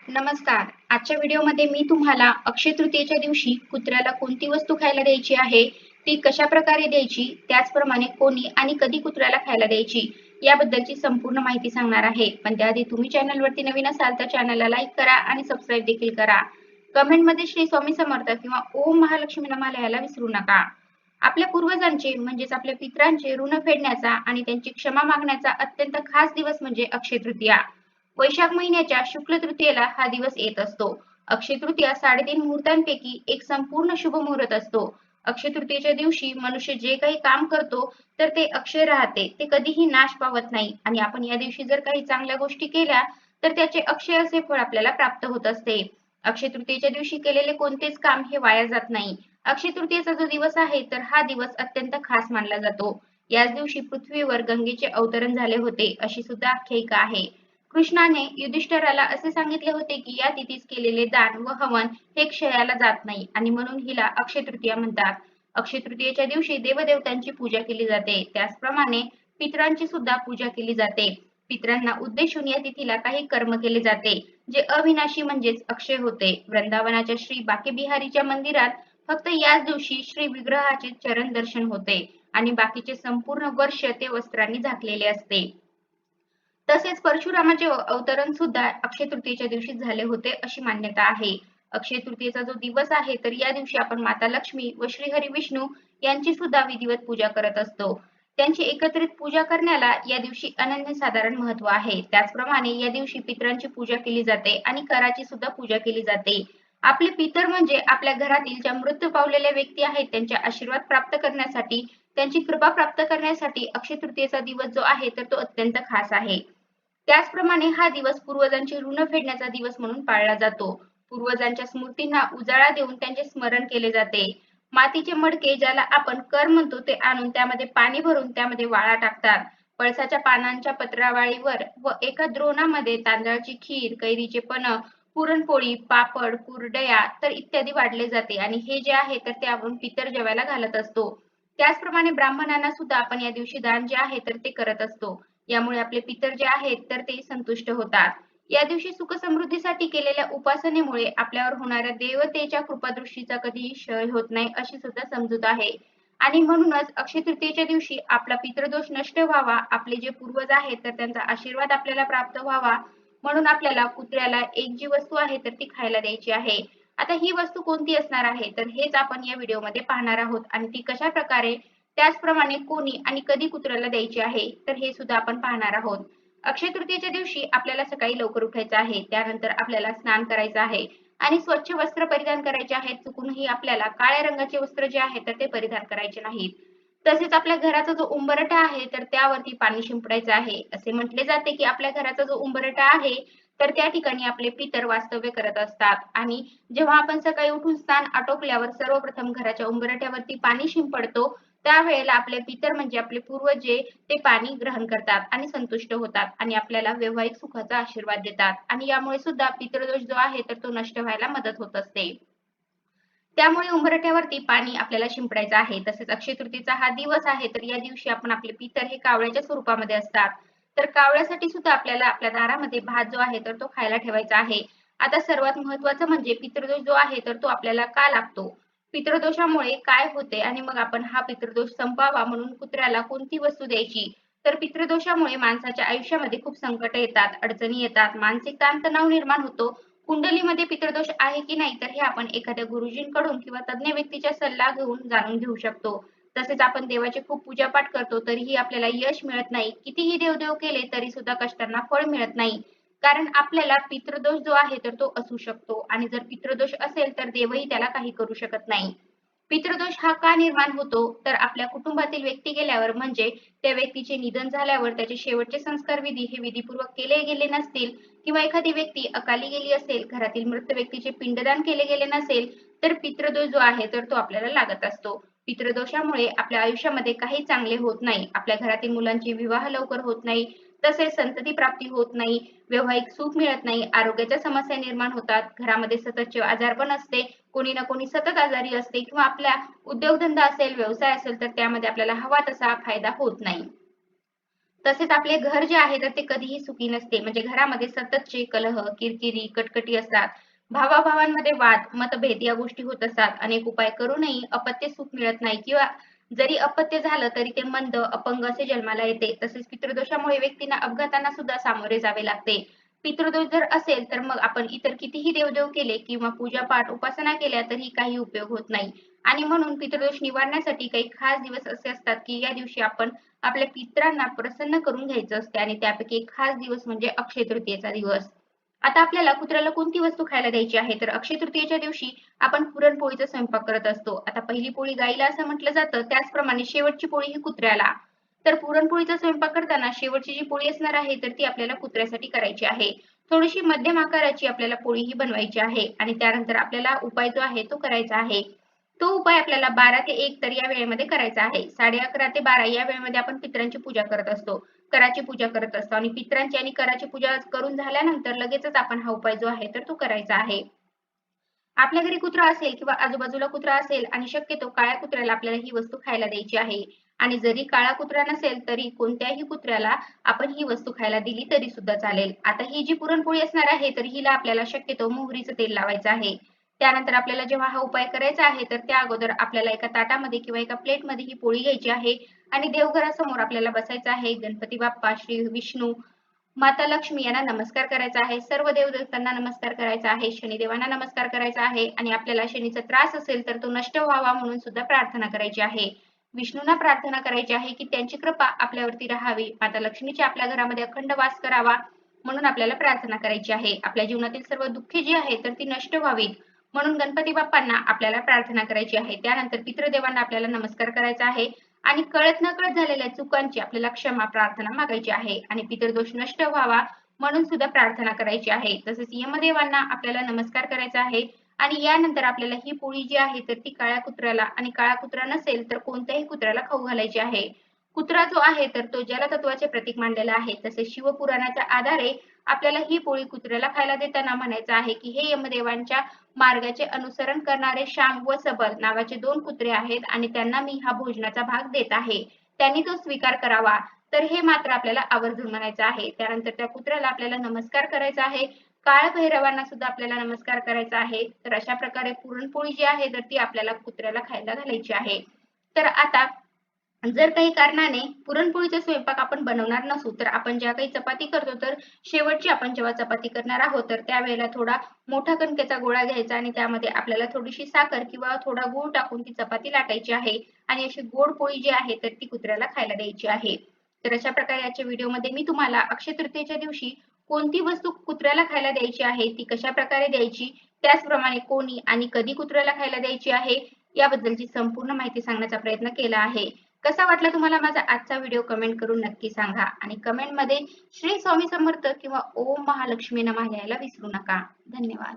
नमस्कार. आजच्या व्हिडिओमध्ये मी तुम्हाला अक्षय तृतीयेच्या दिवशी कुत्र्याला कोणती वस्तू खायला द्यायची आहे, ती कशा प्रकारे द्यायची, त्याचप्रमाणे कोणी आणि कधी कुत्र्याला खायला द्यायची याबद्दलची संपूर्ण माहिती सांगणार आहे. पण त्याआधी तुम्ही चॅनलवरती नवीन असाल तर चॅनलला लाईक करा आणि सबस्क्राईब देखील करा. कमेंटमध्ये श्री स्वामी समर्थ किंवा ओम महालक्ष्मी नमः लिहायला विसरू नका. आपल्या पूर्वजांचे म्हणजेच आपल्या पितरांचे ऋण फेडण्याचा आणि त्यांची क्षमा मागण्याचा अत्यंत खास दिवस म्हणजे अक्षय तृतीया. वैशाख महिन्याच्या शुक्ल तृतीयेला हा दिवस येत असतो. अक्षय तृतीया 3.5 मुहूर्तांपैकी एक संपूर्ण शुभ मुहूर्त असतो. अक्षय तृतीयेच्या दिवशी मनुष्य जे काही काम करतो तर ते अक्षय राहते, ते कधीही नाश पावत नाही आणि आपण या दिवशी जर काही चांगल्या गोष्टी केल्या तर त्याचे अक्षय असे फळ आपल्याला प्राप्त होत असते. अक्षय तृतीयेच्या दिवशी केलेले कोणतेच काम हे वाया जात नाही. अक्षय तृतीयेचा जो दिवस आहे तर हा दिवस अत्यंत खास मानला जातो. याच दिवशी पृथ्वीवर गंगेचे अवतरण झाले होते अशी सुद्धा आख्यायिका आहे. कृष्णाने युधिष्ठिराला असे सांगितले होते की या तिथीस केलेले दान व हवन हे क्षयाला जात नाही आणि म्हणून हिला अक्षय तृतीया म्हणतात. अक्षय तृतीयेच्या दिवशी देवदेवतांची पूजा केली जाते. त्याचप्रमाणे पितरांची सुद्धा पूजा केली जाते. पितरांना उद्देशून या तिथीला काही कर्म केले जाते जे अविनाशी म्हणजेच अक्षय होते. वृंदावनाच्या श्री बाकेबिहारीच्या मंदिरात फक्त याच दिवशी श्री विग्रहाचे चरण दर्शन होते आणि बाकीचे संपूर्ण वर्ष ते वस्त्रांनी झाकलेले असते. तसेच परशुरामाचे अवतरण सुद्धा अक्षय तृतीयेच्या दिवशी झाले होते अशी मान्यता आहे. अक्षय तृतीयेचा जो दिवस आहे तर या दिवशी आपण माता लक्ष्मी व श्रीहरी विष्णू यांची सुद्धा विधिवत पूजा करत असतो. त्यांची एकत्रित पूजा करण्याला या दिवशी अनन्यसाधारण महत्व आहे. त्याचप्रमाणे या दिवशी पितरांची पूजा केली जाते आणि कराची सुद्धा पूजा केली जाते. आपले पितर म्हणजे आपल्या घरातील ज्या मृत्यू पावलेल्या व्यक्ती आहेत त्यांचे आशीर्वाद प्राप्त करण्यासाठी, त्यांची कृपा प्राप्त करण्यासाठी अक्षय तृतीयेचा दिवस जो आहे तर तो अत्यंत खास आहे. त्याचप्रमाणे हा दिवस पूर्वजांचे ऋण फेडण्याचा दिवस म्हणून पाळला जातो. पूर्वजांच्या स्मृतींना उजाळा देऊन त्यांचे स्मरण केले जाते. मातीचे मडके ज्याला आपण कर म्हणतो ते आणून त्यामध्ये पाणी भरून त्यामध्ये वाळा टाकतात. पळसाच्या पानांच्या पत्रावळीवर व एका द्रोणामध्ये तांदळाची खीर, कैरीचे पन्ह, पुरणपोळी, पापड, कुरडया तर इत्यादी वाढले जाते आणि हे जे आहे तर ते आपण पितर जेवायला घालत असतो. त्याचप्रमाणे ब्राह्मणांना सुद्धा आपण या दिवशी दान जे आहे तर ते करत असतो. यामुळे आपले पितर जे आहेत तर ते संतुष्ट होतात. या दिवशी सुख समृद्धीसाठी केलेल्या उपासनेमुळे आपल्यावर होणाऱ्या देवतेच्या कृपादृष्टीचा कधीही क्षय होत नाही अशी सुद्धा समजूत आहे. आणि म्हणूनच अक्षय तृतीयेच्या दिवशी आपला पितृदोष नष्ट व्हावा, आपले जे पूर्वज आहेत तर त्यांचा आशीर्वाद आपल्याला प्राप्त व्हावा म्हणून आपल्याला कुत्र्याला एक जी वस्तू आहे तर ती खायला द्यायची आहे. आता ही वस्तू कोणती असणार आहे तर हेच आपण या व्हिडिओमध्ये पाहणार आहोत आणि ती कशा प्रकारे, त्याचप्रमाणे कोणी आणि कधी कुत्र्याला द्यायची आहे तर हे सुद्धा आपण पाहणार आहोत. अक्षय तृतीयेच्या दिवशी आपल्याला सकाळी लवकर उठायचं आहे. त्यानंतर आपल्याला स्नान करायचं आहे आणि स्वच्छ वस्त्र परिधान करायचे आहेत. चुकूनही आपल्याला काळ्या रंगाचे वस्त्र जे आहे तर ते परिधान करायचे नाहीत. तसेच आपल्या घराचा जो उंबरठा आहे तर त्यावरती पाणी शिंपडायचं आहे. असे म्हटले जाते की आपल्या घराचा जो उंबरठा आहे तर त्या ठिकाणी आपले पितर वास्तव्य करत असतात आणि जेव्हा आपण सकाळी उठून स्नान आटोपल्यावर सर्वप्रथम घराच्या उंबरठ्यावरती पाणी शिंपडतो त्यावेळेला आपले पितर म्हणजे आपले पूर्वज जे ते पाणी ग्रहण करतात आणि संतुष्ट होतात आणि आपल्याला वैवाहिक सुखाचा आशीर्वाद देतात आणि यामुळे सुद्धा पितृदोष जो आहे तर तो नष्ट व्हायला मदत होत असते. त्यामुळे उंबरठ्यावरती पाणी आपल्याला शिंपडायचं आहे. तसेच अक्षय तृतीयेचा हा दिवस आहे तर या दिवशी आपण आपले पितर हे कावळ्याच्या स्वरूपामध्ये असतात. तर कावळ्यासाठी सुद्धा आपल्याला आपल्या दारामध्ये भात जो आहे तर तो खायला ठेवायचा आहे. आता सर्वात महत्त्वाचं म्हणजे पितृदोष जो आहे तर तो आपल्याला का लागतो? पितृदोषामुळे काय होते आणि मग आपण हा पितृदोष संपवावा म्हणून कुत्र्याला कोणती वस्तू द्यायची? तर पितृदोषामुळे माणसाच्या आयुष्यामध्ये खूप संकट येतात, अडचणी येतात, मानसिक ताणतणाव निर्माण होतो. कुंडलीमध्ये पितृदोष आहे की नाही तर हे आपण एखाद्या गुरुजींकडून किंवा तज्ञ व्यक्तीचा सल्ला घेऊन जाणून घेऊ शकतो. तसेच आपण देवाची खूप पूजापाठ करतो तरीही आपल्याला यश मिळत नाही. कितीही देवदेव केले तरी सुद्धा कष्टांना फळ मिळत नाही. कारण आपल्याला पितृदोष जो आहे तर तो असू शकतो आणि जर पितृदोष असेल तर देवही त्याला काही करू शकत नाही. पितृदोष हा का निर्माण होतो? तर आपल्या कुटुंबातील व्यक्ती गेल्यावर म्हणजे त्या व्यक्तीचे निधन झाल्यावर त्याचे शेवटचे संस्कार विधी हे विधीपूर्वक केले गेले नसतील किंवा एखादी व्यक्ती अकाली गेली असेल, घरातील मृत व्यक्तीचे पिंडदान केले गेले नसेल तर पितृदोष जो आहे तर तो आपल्याला लागत असतो. पितृदोषामुळे आपल्या आयुष्यामध्ये काही चांगले होत नाही. आपल्या घरातील मुलांचे विवाह लवकर होत नाही, तसेच संतती प्राप्ती होत नाही, वैवाहिक सुख मिळत नाही, आरोग्याच्या समस्या निर्माण होतात, घरामध्ये सततचे आजारपण असते, कोणी ना कोणी सतत आजारी असते किंवा आपला उद्योगधंदा असेल, व्यवसाय असेल तर त्यामध्ये आपल्याला हवा तसा फायदा होत नाही. तसेच आपले घर जे आहे तर ते कधीही सुखी नसते. म्हणजे घरामध्ये सततचे कलह, किरकिरी, कटकटी असतात. भावाभावांमध्ये वाद, मतभेद या गोष्टी होत असतात. अनेक उपाय करूनही अपत्य सुख मिळत नाही किंवा जरी अपत्य झालं तरी ते मंद, अपंग असे जन्माला येते. तसेच पितृदोषामुळे व्यक्तींना अपघातांना सुद्धा सामोरे जावे लागते. पितृदोष जर असेल तर मग आपण इतर कितीही देवदेव केले किंवा पूजापाठ, उपासना केल्या तरी काही उपयोग होत नाही. आणि म्हणून पितृदोष निवारण्यासाठी काही खास दिवस असे असतात की या दिवशी आपण आपल्या पितरांना प्रसन्न करून घ्यायचं असते आणि त्यापैकी एक खास दिवस म्हणजे अक्षय तृतीयेचा दिवस. आता आपल्याला कुत्र्याला कोणती वस्तू खायला द्यायची आहे तर अक्षय तृतीयेच्या दिवशी आपण पुरणपोळीचा स्वयंपाक करत असतो. आता पहिली पोळी गाईला असं म्हटलं जातं, त्याचप्रमाणे शेवटची पोळी ही कुत्र्याला. तर पुरणपोळीचा स्वयंपाक करताना शेवटची जी पोळी असणार आहे तर ती आपल्याला कुत्र्यासाठी करायची आहे. थोडीशी मध्यम आकाराची आपल्याला पोळी ही बनवायची आहे आणि त्यानंतर आपल्याला उपाय जो आहे तो करायचा आहे. तो उपाय आपल्याला 12 ते 1 तर या वेळेमध्ये करायचा आहे. 11:30 ते 12 या वेळेमध्ये आपण पितरांची पूजा करत असतो. कराची पूजा करत असतो आणि पितरांची आणि कराची पूजा करून झाल्यानंतर लगेचच आपण हा उपाय जो आहे तर तो करायचा आहे. आपल्या घरी कुत्रा असेल किंवा आजूबाजूला कुत्रा असेल आणि शक्यतो काळ्या कुत्र्याला आपल्याला ही वस्तू खायला द्यायची आहे. आणि जरी काळा कुत्रा नसेल तरी कोणत्याही कुत्र्याला आपण ही वस्तू खायला दिली तरी सुद्धा चालेल. आता ही जी पुरणपोळी असणार आहे तर हिला आपल्याला शक्यतो मोहरीचं तेल लावायचं आहे. त्यानंतर आपल्याला जेव्हा हा उपाय करायचा आहे तर त्या अगोदर आपल्याला एका ताटामध्ये किंवा एका प्लेटमध्ये ही पोळी घ्यायची आहे आणि देवघरासमोर आपल्याला बसायचं आहे. गणपती बाप्पा, श्री विष्णू, माता लक्ष्मी यांना नमस्कार करायचा आहे. सर्व देवदेवतांना नमस्कार करायचा आहे. शनिदेवांना नमस्कार करायचा आहे आणि आपल्याला शनीचा त्रास असेल तर तो नष्ट व्हावा म्हणून सुद्धा प्रार्थना करायची आहे. विष्णूंना प्रार्थना करायची आहे की त्यांची कृपा आपल्यावरती राहावी. माता लक्ष्मीची आपल्या घरामध्ये अखंड वास करावा म्हणून आपल्याला प्रार्थना करायची आहे. आपल्या जीवनातील सर्व दुःखे जी आहेत तर ती नष्ट व्हावीत म्हणून गणपती बाप्पांना आपल्याला प्रार्थना करायची आहे. त्यानंतर पितृदेवांना आपल्याला नमस्कार करायचा आहे आणि कळत नकळत झालेल्या चुकांची आपल्याला क्षमा प्रार्थना मागायची आहे आणि पितृदोष नष्ट व्हावा म्हणून सुद्धा प्रार्थना करायची आहे. तसेच यमदेवांना आपल्याला नमस्कार करायचा आहे आणि यानंतर आपल्याला ही पोळी जी आहे तर ती काळ्या कुत्र्याला आणि काळा कुत्रा नसेल तर कोणत्याही कुत्र्याला खाऊ घालायची आहे. कुत्रा जो आहे तर तो जलतत्वाचे प्रतीक मानलेला आहे. तसेच शिवपुराणाच्या आधारे आपल्याला ही पोळी कुत्र्याला खायला देताना म्हणायचं आहे की हे यमदेवांच्या मार्गाचे अनुसरण करणारे श्याम व सबल नावाचे 2 कुत्रे आहेत आणि त्यांना मी हा भोजनाचा भाग देत आहे. त्यांनी तो स्वीकार करावा. तर हे मात्र आपल्याला आवर्जून म्हणायचं आहे. त्यानंतर त्या कुत्र्याला आपल्याला नमस्कार करायचा आहे. काळभैरवांना सुद्धा आपल्याला नमस्कार करायचा आहे. तर अशा प्रकारे पुरणपोळी जी आहे तर ती आपल्याला कुत्र्याला खायला घालायची आहे. तर आता जर काही कारणाने पुरणपोळीचा स्वयंपाक आपण बनवणार नसू तर आपण ज्या काही चपाती करतो तर शेवटची आपण जेव्हा चपाती करणार आहोत तर त्यावेळेला थोडा मोठा कणकेचा गोळा घ्यायचा आणि त्यामध्ये आपल्याला थोडीशी साखर किंवा थोडा गूळ टाकून ती चपाती लाटायची आहे आणि अशी गोड पोळी जी आहे तर ती कुत्र्याला खायला द्यायची आहे. तर अशा प्रकारे आजच्या व्हिडिओमध्ये मी तुम्हाला अक्षय तृतीयेच्या दिवशी कोणती वस्तू कुत्र्याला खायला द्यायची आहे, ती कशा प्रकारे द्यायची, त्याचप्रमाणे कोणी आणि कधी कुत्र्याला खायला द्यायची आहे याबद्दलची संपूर्ण माहिती सांगण्याचा प्रयत्न केला आहे. कसा वाटला तुम्हाला माझा आजचा व्हिडिओ कमेंट करून नक्की सांगा आणि कमेंट मध्ये श्री स्वामी समर्थ किंवा ओम महालक्ष्मी नमः लिहायला विसरू नका. धन्यवाद.